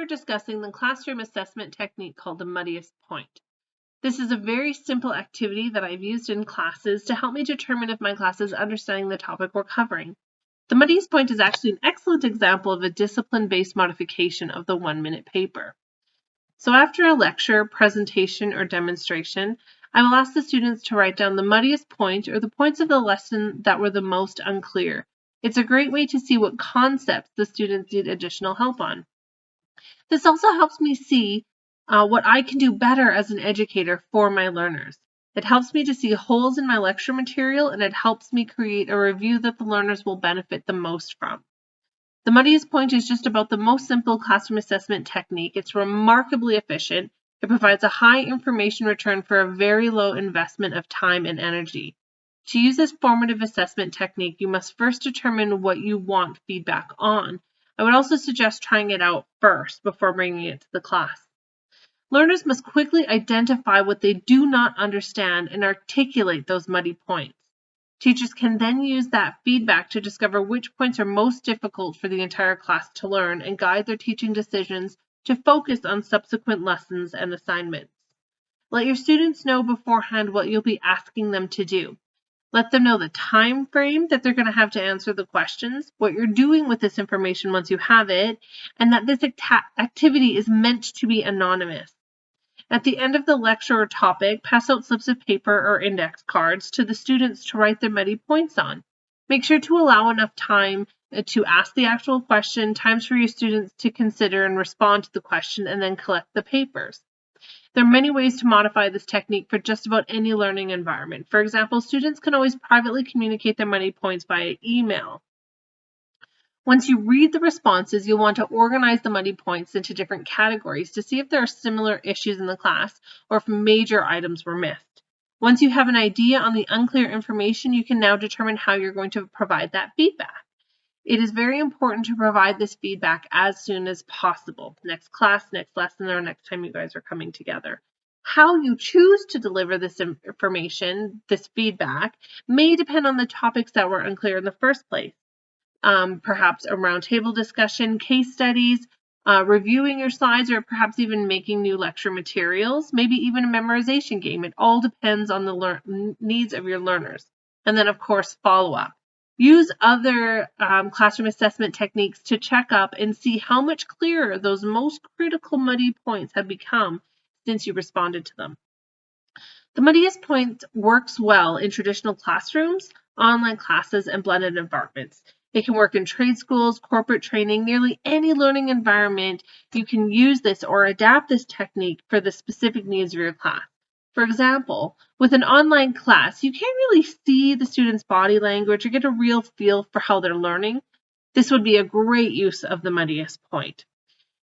we're discussing the classroom assessment technique called the muddiest point. This is a very simple activity that I've used in classes to help me determine if my class is understanding the topic we're covering. The muddiest point is actually an excellent example of a discipline-based modification of the 1-minute paper. So after a lecture, presentation, or demonstration, I will ask the students to write down the muddiest point or the points of the lesson that were the most unclear. It's a great way to see what concepts the students need additional help on. This also helps me see what I can do better as an educator for my learners. It helps me to see holes in my lecture material, and it helps me create a review that the learners will benefit the most from. The muddiest point is just about the most simple classroom assessment technique. It's remarkably efficient. It provides a high information return for a very low investment of time and energy. To use this formative assessment technique, you must first determine what you want feedback on. I would also suggest trying it out first before bringing it to the class. Learners must quickly identify what they do not understand and articulate those muddy points. Teachers can then use that feedback to discover which points are most difficult for the entire class to learn and guide their teaching decisions to focus on subsequent lessons and assignments. Let your students know beforehand what you'll be asking them to do. Let them know the time frame that they're going to have to answer the questions, what you're doing with this information once you have it, and that this activity is meant to be anonymous. At the end of the lecture or topic, pass out slips of paper or index cards to the students to write their muddy points on. Make sure to allow enough time to ask the actual question, times for your students to consider and respond to the question, and then collect the papers. There are many ways to modify this technique for just about any learning environment. For example, students can always privately communicate their muddy points via email. Once you read the responses, you'll want to organize the muddy points into different categories to see if there are similar issues in the class or if major items were missed. Once you have an idea on the unclear information, you can now determine how you're going to provide that feedback. It is very important to provide this feedback as soon as possible. Next class, next lesson, or next time you guys are coming together. How you choose to deliver this information, this feedback, may depend on the topics that were unclear in the first place. Perhaps a roundtable discussion, case studies, reviewing your slides, or perhaps even making new lecture materials, maybe even a memorization game. It all depends on the needs of your learners. And then, of course, follow-up. Use other classroom assessment techniques to check up and see how much clearer those most critical muddy points have become since you responded to them. The muddiest point works well in traditional classrooms, online classes, and blended environments. It can work in trade schools, corporate training, nearly any learning environment. You can use this or adapt this technique for the specific needs of your class. For example, with an online class, you can't really see the students' body language or get a real feel for how they're learning. This would be a great use of the muddiest point.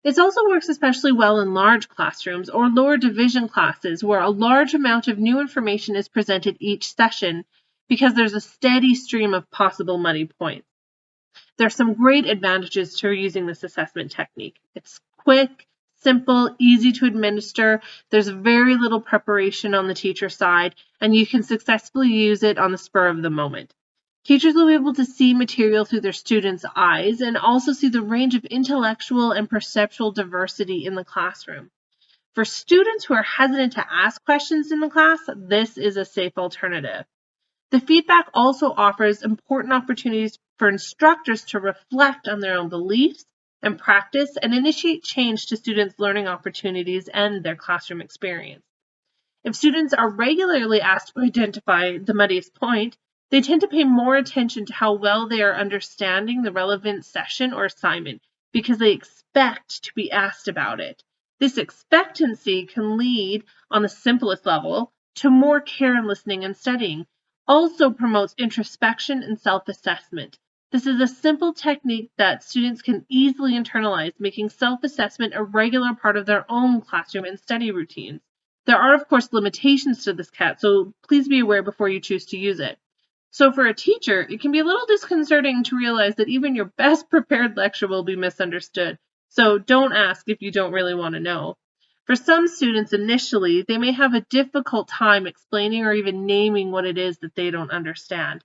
It also works especially well in large classrooms or lower division classes where a large amount of new information is presented each session because there's a steady stream of possible muddy points. There are some great advantages to using this assessment technique. It's quick, simple, easy to administer. There's very little preparation on the teacher side, and you can successfully use it on the spur of the moment. Teachers will be able to see material through their students' eyes and also see the range of intellectual and perceptual diversity in the classroom. For students who are hesitant to ask questions in the class, this is a safe alternative. The feedback also offers important opportunities for instructors to reflect on their own beliefs and practice and initiate change to students' learning opportunities and their classroom experience. If students are regularly asked to identify the muddiest point, they tend to pay more attention to how well they are understanding the relevant session or assignment because they expect to be asked about it. This expectancy can lead, on the simplest level, to more care in listening and studying. Also promotes introspection and self-assessment. This is a simple technique that students can easily internalize, making self-assessment a regular part of their own classroom and study routines. There are, of course, limitations to this CAT, so please be aware before you choose to use it. So for a teacher, it can be a little disconcerting to realize that even your best prepared lecture will be misunderstood. So don't ask if you don't really want to know. For some students initially, they may have a difficult time explaining or even naming what it is that they don't understand.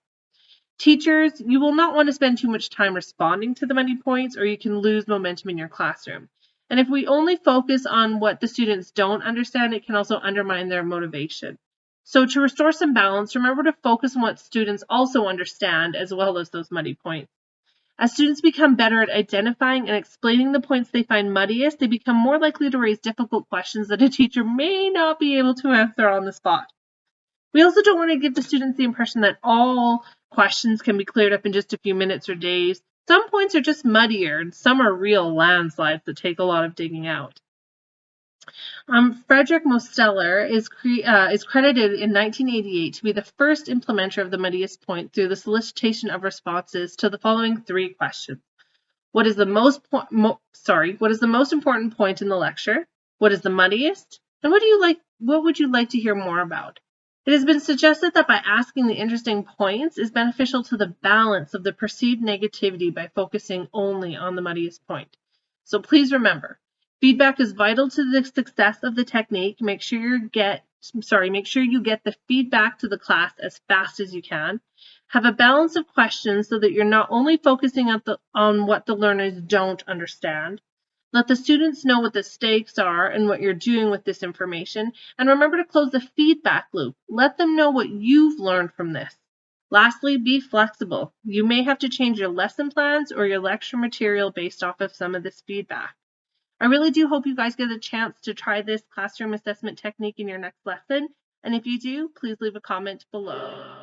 Teachers, you will not want to spend too much time responding to the muddy points or you can lose momentum in your classroom. And if we only focus on what the students don't understand, it can also undermine their motivation. So to restore some balance, remember to focus on what students also understand as well as those muddy points. As students become better at identifying and explaining the points they find muddiest, they become more likely to raise difficult questions that a teacher may not be able to answer on the spot. We also don't want to give the students the impression that all questions can be cleared up in just a few minutes or days. Some points are just muddier, and some are real landslides that take a lot of digging out. Frederick Mosteller is credited in 1988 to be the first implementer of the muddiest point through the solicitation of responses to the following 3 questions. What is the most important point in the lecture? What is the muddiest? And what would you like to hear more about? It has been suggested that by asking the interesting points is beneficial to the balance of the perceived negativity by focusing only on the muddiest point. So please remember, feedback is vital to the success of the technique. Make sure you get the feedback to the class as fast as you can. Have a balance of questions so that you're not only focusing on what the learners don't understand. Let the students know what the stakes are and what you're doing with this information. And remember to close the feedback loop. Let them know what you've learned from this. Lastly, be flexible. You may have to change your lesson plans or your lecture material based off of some of this feedback. I really do hope you guys get a chance to try this classroom assessment technique in your next lesson. And if you do, please leave a comment below.